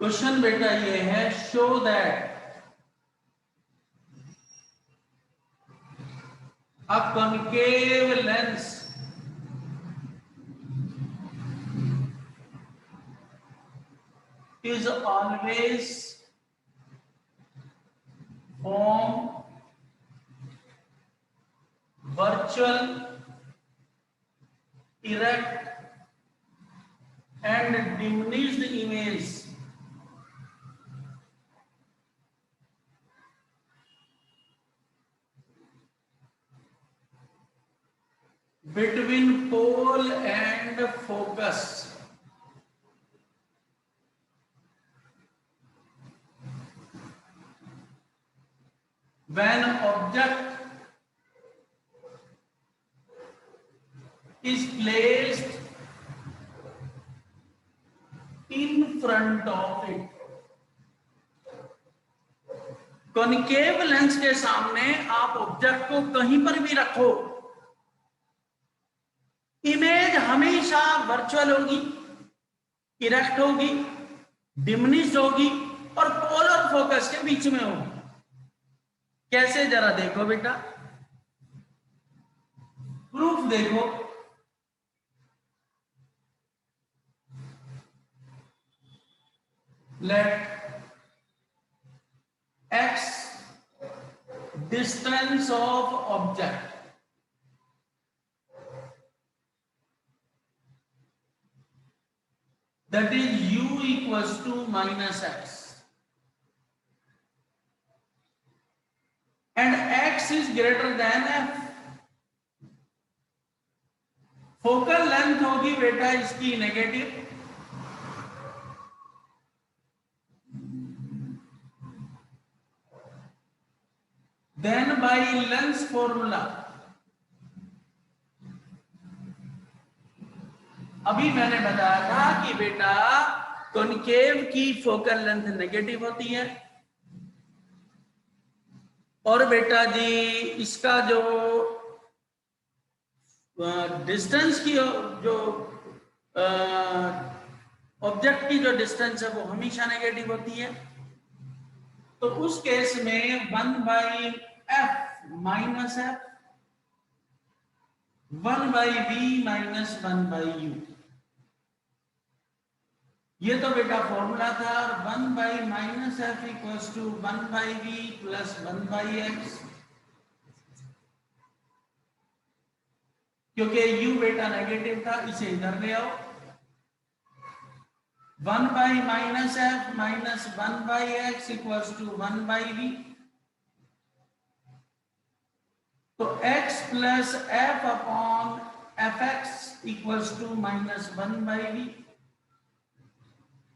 Question बेटा ये है, show that a concave lens is always form virtual, erect and diminished image between pole and focus when object is placed in front of it. Concave lens के सामने आप object को कहीं पर भी रखो, इमेज हमेशा वर्चुअल होगी, इरेक्ट होगी, डिमिनिश्ड होगी और पोलर फोकस के बीच में होगी। कैसे, जरा देखो बेटा, प्रूफ देखो। Let x distance of object that is u equals to minus x and x is greater than f। Focal length होगी बेटा इसकी negative, then by lens formula, अभी मैंने बताया था कि बेटा कॉन्केव की फोकल लेंथ नेगेटिव होती है और बेटा जी इसका जो डिस्टेंस की जो ऑब्जेक्ट की जो डिस्टेंस है वो हमेशा नेगेटिव होती है। तो उस केस में 1/f minus f, 1/v minus 1/u, ये तो बेटा फॉर्मूला था। 1/-f equals to 1/v plus 1/x, क्योंकि u बेटा नेगेटिव था, इसे इधर ले आओ। 1/-f minus 1/x equals to 1/v, तो x plus f upon fx equals to minus 1/v,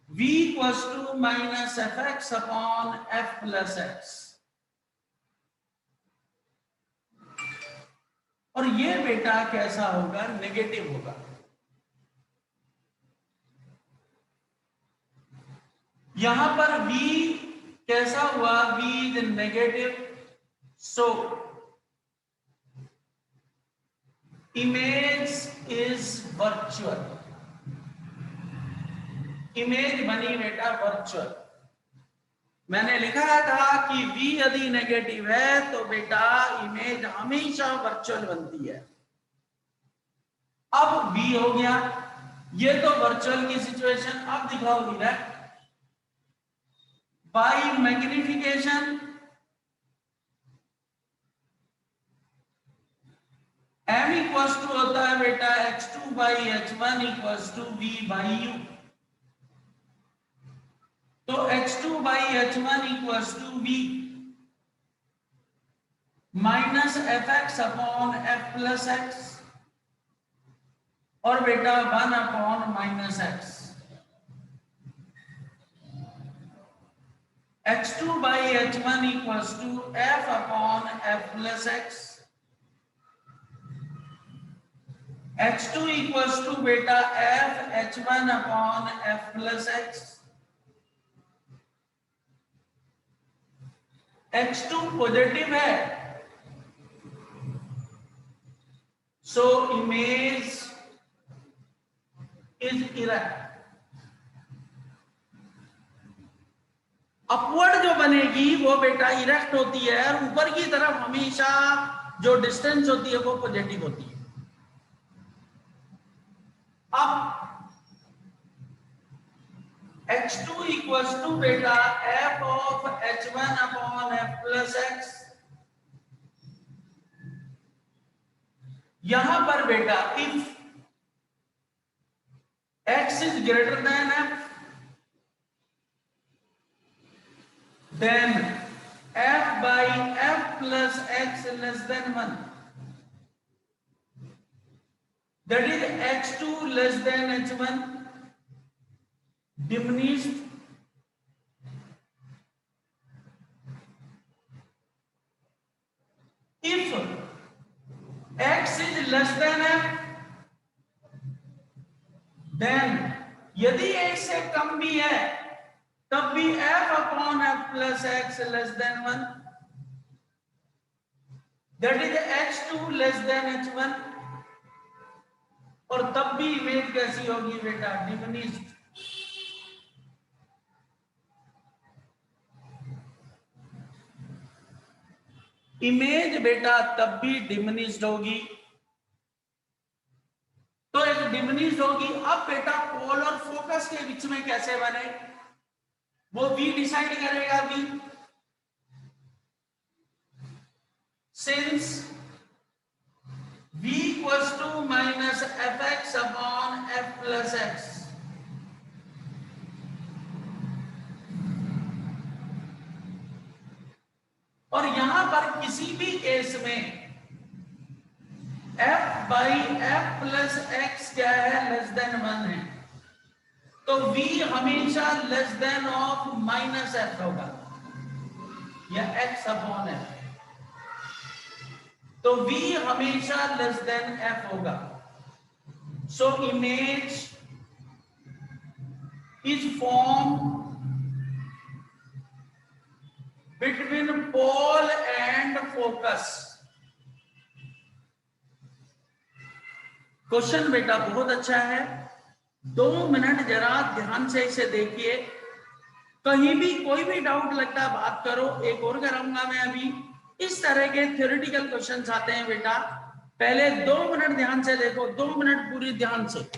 v equals to minus fx upon f plus x। और ये बेटा कैसा होगा, नेगेटिव होगा। यहां पर v कैसा हुआ, v is negative, so image is virtual. Image बनी बेटा वर्चुअल। मैंने लिखा था कि v यदि नेगेटिव है तो बेटा इमेज हमेशा वर्चुअल बनती है। अब v हो गया, ये तो वर्चुअल की सिचुएशन। अब दिखाओ direct by magnification m equals to होता है बेटा h2/h1 इक्वल्स टू v/u। तो h2/h1 equals to v minus fx upon f plus x और बेटा 1 upon minus x। h2/h1 equals to f upon f plus x। h2 equals to बेटा f h1 upon f plus x। h2 positive है, so image is erect। Upward जो बनेगी वो बेटा erect होती है, और ऊपर की तरफ हमेशा जो डिस्टेंस होती है वो पॉजिटिव होती है। अब x2 इक्वल्स टू बेटा f of h1 upon f plus x। यहां पर बेटा if x is greater than f, then f by f plus x less than 1, that is h2 less than h1 diminished if x is less than f, then यदि x से कम भी है तब भी f upon f plus x less then 1, that is h2 less than h1, और तब भी image कैसी होगी बेटा, डिमिनिश्ड। इमेज बेटा तब भी डिमिनिश्ड होगी, तो एक डिमिनिश्ड होगी। अब बेटा पोल और फोकस के बीच में कैसे बने वो V डिसाइड करेगा। V since V equals to minus fx upon f plus x, और यहां पर किसी भी केस में f by f plus x क्या है, लेस देन 1 है, तो v हमेशा less than of minus f होगा या x अपॉन f, तो v हमेशा लेस देन f होगा। So image is form between pole and focus. Question बेटा बहुत अच्छा है, 2 मिनट जरा ध्यान से इसे देखिए, कहीं भी कोई भी डाउट लगता है बात करो। एक और कराऊंगा मैं अभी, इस तरह के थ्योरेटिकल क्वेश्चंस आते हैं बेटा, पहले 2 मिनट ध्यान से देखो, 2 मिनट पूरी ध्यान से।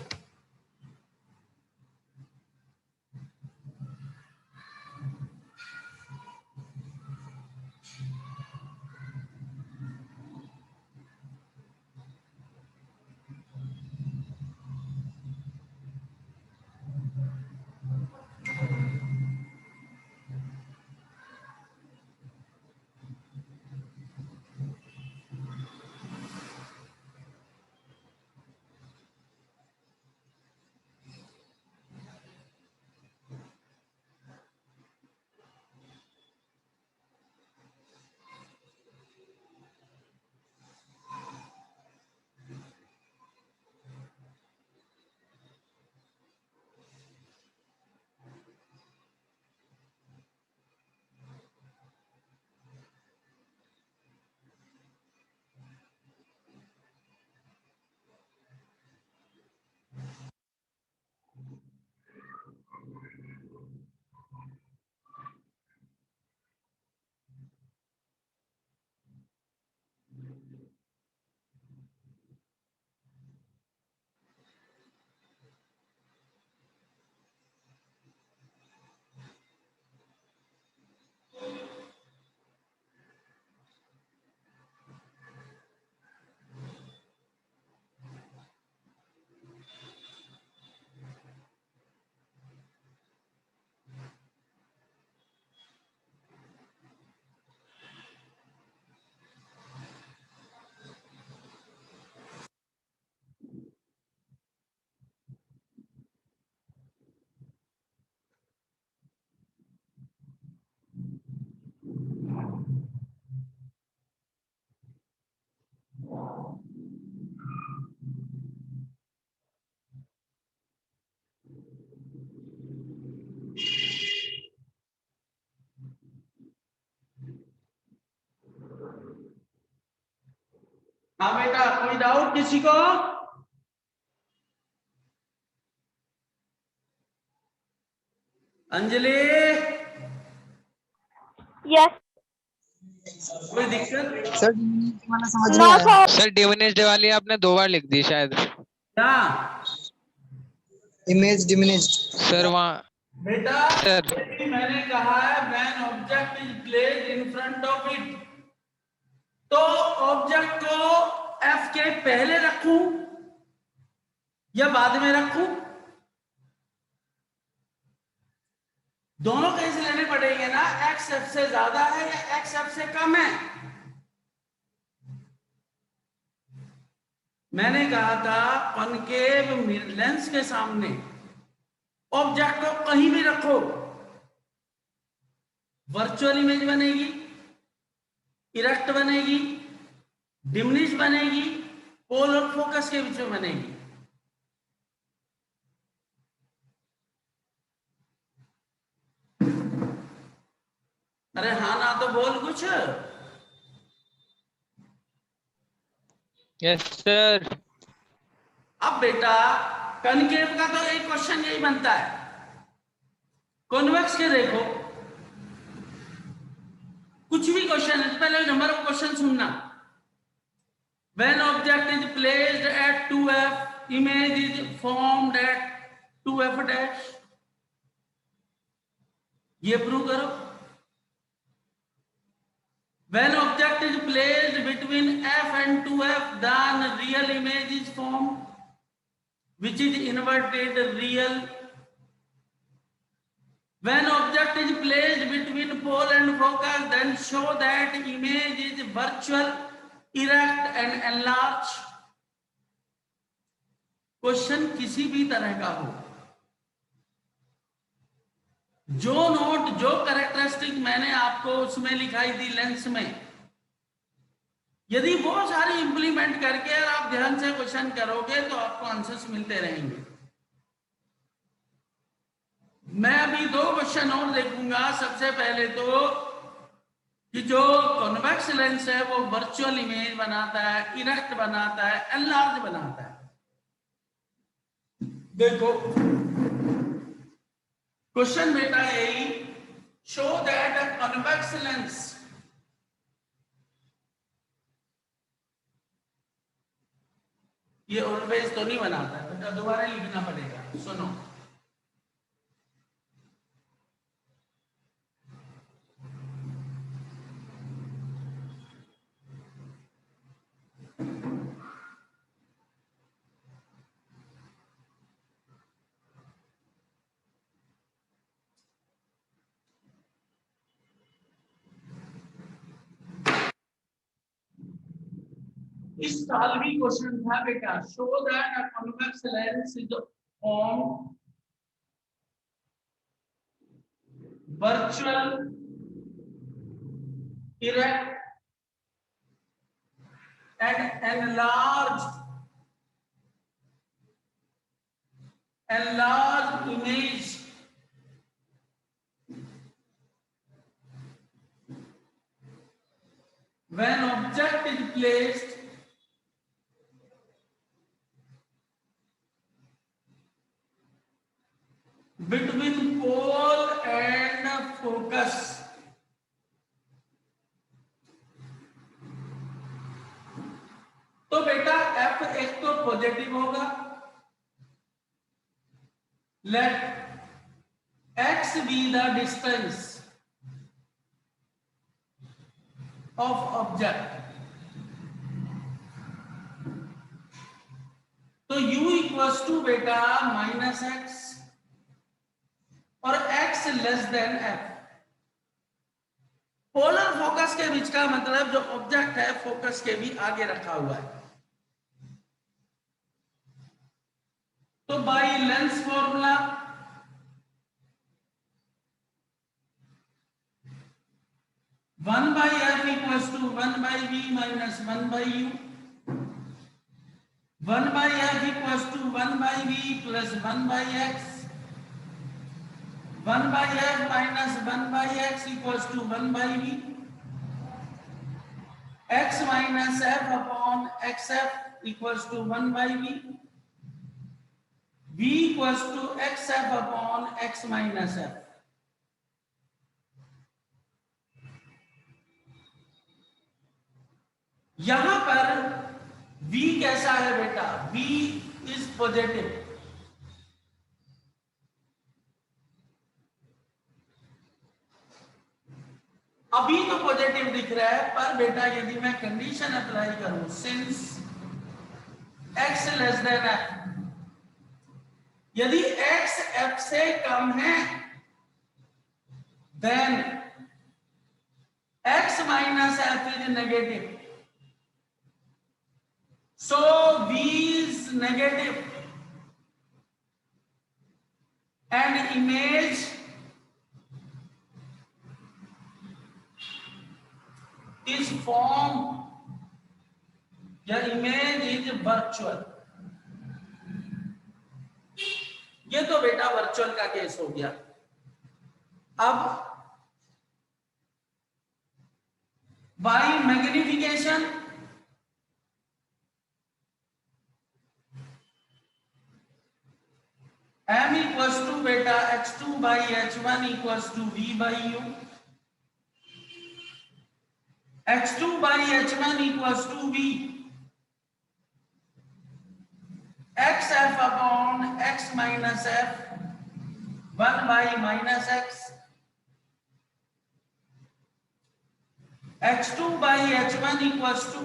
हाँ बेटा, कोई डाउट किसी को? अंजलि, यस कोई दिक्कत? सर वाला समझ नो में आया। सर सर डिमिनिश्ड वाली आपने 2 बार लिख दी शायद। क्या इमेज डिमिनिश्ड। सर वहाँ बेटा? सर मैंने कहा है when object is placed in front of it, तो ऑब्जेक्ट को एफ के पहले रखूं या बाद में रखूं? दोनों कैसे लेने पड़ेंगे ना, एक्स एफ से ज्यादा है या एक्स एफ से कम है। मैंने कहा था कॉनकेव लेंस के सामने ऑब्जेक्ट को कहीं भी रखो, वर्चुअल इमेज बनेगी, इरेक्ट बनेगी, डिमिनिश बनेगी, पोल और फोकस के बीच में बनेगी। अरे हाँ ना तो बोल कुछ। Yes sir. अब बेटा कॉनकेव का तो एक क्वेश्चन यही बनता है, कॉन्वेक्स के देखो कुछ भी क्वेश्चन है, पहले नंबर ऑफ क्वेश्चन सुनना। When object is placed at 2f, image is formed at 2f dash. ये प्रूव करो। When object is placed between f and 2f, then real image is formed, which is inverted real. When object is placed between pole and focus, then show that image is virtual, erect and enlarged. Question किसी भी तरह का हो, जो note जो characteristic मैंने आपको उसमें लिखाई थी लेंस में, यदि वो सारी इंप्लीमेंट करके और आप ध्यान से क्वेश्चन करोगे तो आपको आंसर्स मिलते रहेंगे। मैं अभी 2 क्वेश्चन और देखूंगा। सबसे पहले तो कि जो कॉन्वेक्स लेंस है वो वर्चुअल इमेज बनाता है, इरेक्ट बनाता है, एनलार्ज बनाता है। देखो क्वेश्चन बेटा यही, show that a convex lens ये ऑलवेज तो नहीं बनाता है बेटा, दोबारा लिखना पड़ेगा, सुनो। इस साल भी क्वेश्चन था बेटा, show that a convex lens is form virtual, erect and enlarged image when object is placed between pole and focus. तो बेटा F एक तो पॉजिटिव होगा, let x be the distance of object. तो u इक्वल्स टू बेटा minus x और x less than f। Polar focus के बीच का मतलब जो ऑब्जेक्ट है फोकस के भी आगे रखा हुआ है। तो by lens formula one by f equals to one by v minus one by u, one by f equals to one by v plus one by x, one by f minus one by x equals to one by v, x minus f upon x f equals to one by v, v equals to xf upon x minus f। यहां पर v कैसा है बेटा, v is positive. अभी तो positive दिख रहा है, पर बेटा यदि मैं कंडीशन अप्लाई करूं, since x less than f, यदि x f से कम है, then x minus f is negative, so v is negative and image is formed, या इमेज इज वर्चुअल। ये तो बेटा वर्चुअल का केस हो गया। अब by magnification m equals to बेटा h2 by h1 equals to v by u, h2 by h1 equals to v, xf upon x minus f, 1 by minus x, h2 by h1 equals to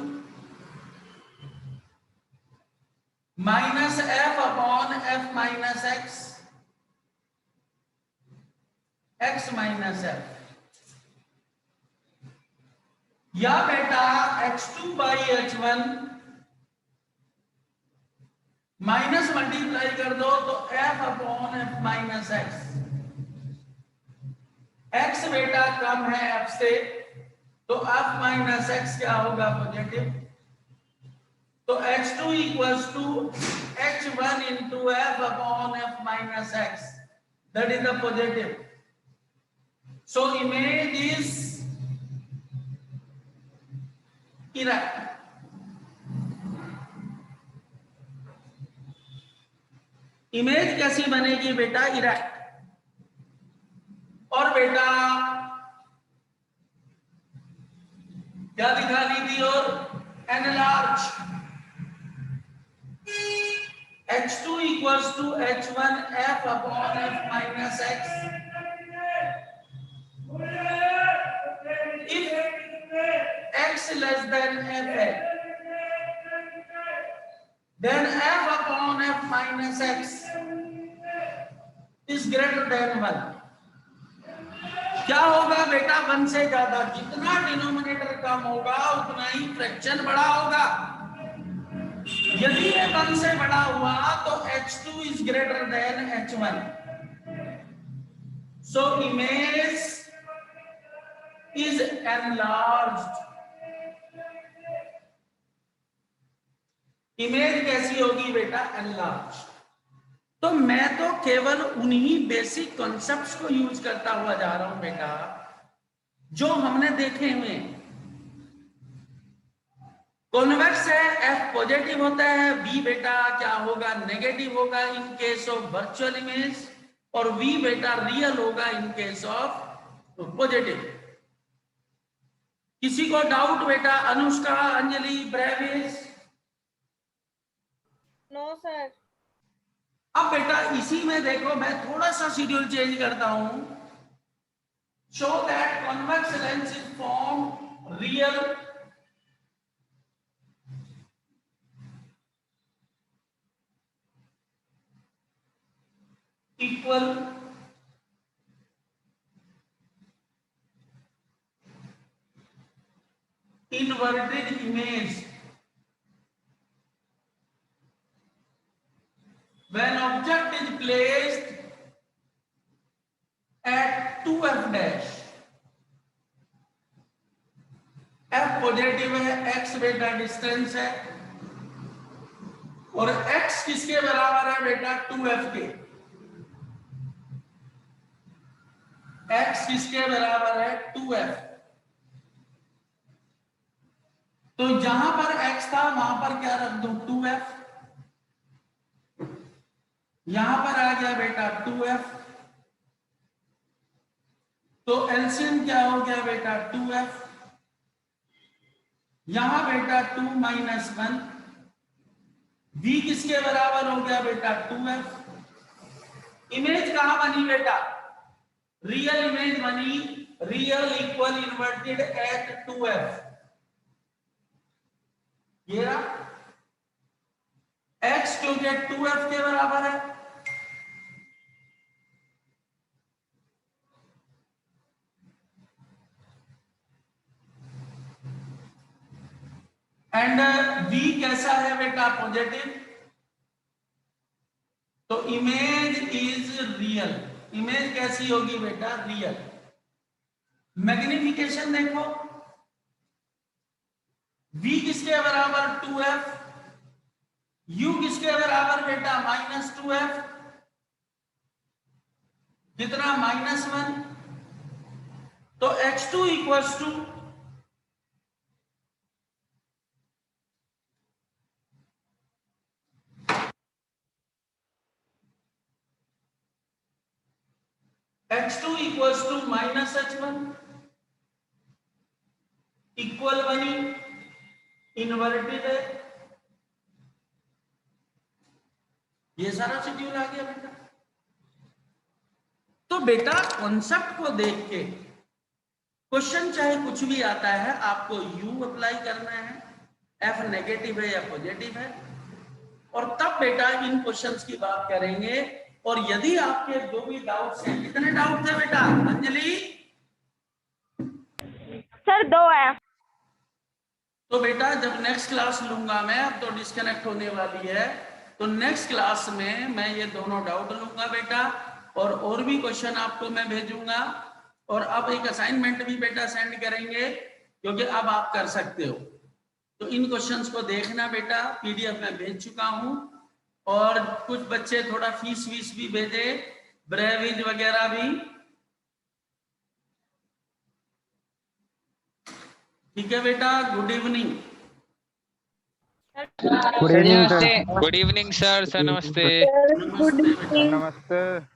minus f upon f minus x, x minus f, या बेटा h2 by h1 minus multiply कर दो तो f upon f minus x, x बेटा कम है f से, तो f minus x क्या होगा, पॉजिटिव। तो h2 equals to h1 into f upon f minus x, that is the positive. So image is erect. Image कैसी बनेगी बेटा, इरेक्ट। और बेटा क्या दिखानी थी, और enlarge. h2 equals to h1 f upon f minus x, x less than f है, then f upon f minus x is greater than 1। क्या होगा बेटा, 1 से ज्यादा, जितना डिनोमिनेटर कम होगा उतना ही फ्रैक्शन बड़ा होगा। यदि ये 1 से बड़ा हुआ तो h2 is greater than h1, so image is enlarged। Image कैसी होगी बेटा, एनलार्ज। तो मैं तो केवल उन्हीं बेसिक कॉन्सेप्ट्स को यूज करता हुआ जा रहा हूं बेटा जो हमने देखे हुए। कॉन्वेक्स है, F पॉजिटिव होता है, V बेटा क्या होगा, नेगेटिव होगा in case of virtual image, और V बेटा रियल होगा इन केस ऑफ पॉजिटिव। किसी को डाउट बेटा, अनुष्का, अंजलि, ब्रेविस? No sir. अब बेटा इसी में देखो, मैं थोड़ा सा शेड्यूल चेंज करता हूं। Show that convex lens is form real equal inverted image when object is placed at 2f dash। f positive है, x बेटा डिस्टेंस है, और x किसके बराबर है बेटा, 2f के। x किसके बराबर है, 2f। तो जहां पर x था वहां पर क्या रख दूं, 2f। यहां पर आ गया बेटा 2f, तो एलसीएम क्या हो गया बेटा, 2f। यहां बेटा 2 माइनस 1, v किसके बराबर हो गया बेटा 2f। इमेज कहां बनी बेटा, रियल इमेज बनी, real equal inverted at 2f। ये रहा x क्योंकि 2f के बराबर है, एंड v कैसा है बेटा, पॉजिटिव। तो इमेज इज रियल, इमेज कैसी होगी बेटा, रियल। मैग्निफिकेशन देखो, v किसके बराबर 2f, u किसके बराबर बेटा -2f, कितना -1। तो x2 equals to x2 equals to -h1, equal बनी, इन्वर्टेड है। ये सारा शेड्यूल आ गया बेटा। तो बेटा कॉन्सेप्ट को देख के क्वेश्चन चाहे कुछ भी आता है, आपको u अप्लाई करना है, f नेगेटिव है या पॉजिटिव है, और तब बेटा इन क्वेश्चंस की बात करेंगे। और यदि आपके जो भी डाउट्स हैं, कितने डाउट थे बेटा अंजलि? सर 2 है। तो बेटा जब नेक्स्ट क्लास लूंगा मैं, अब तो डिस्कनेक्ट होने वाली है, तो नेक्स्ट क्लास में मैं ये दोनों डाउट लूंगा बेटा, और भी क्वेश्चन आपको मैं भेजूंगा। और अब एक असाइनमेंट भी बेटा सेंड करेंगे, क्योंकि अब आप कर सकते हो। तो इन क्वेश्चंस को देखना बेटा, पीडीएफ में भेज चुका हूं। और कुछ बच्चे थोड़ा फीस भी भेजे, ब्रेविज वगैरह भी, ठीक है बेटा। Good evening. Good evening sir. Good evening sir, sir नमस्ते। Good evening. नमस्ते।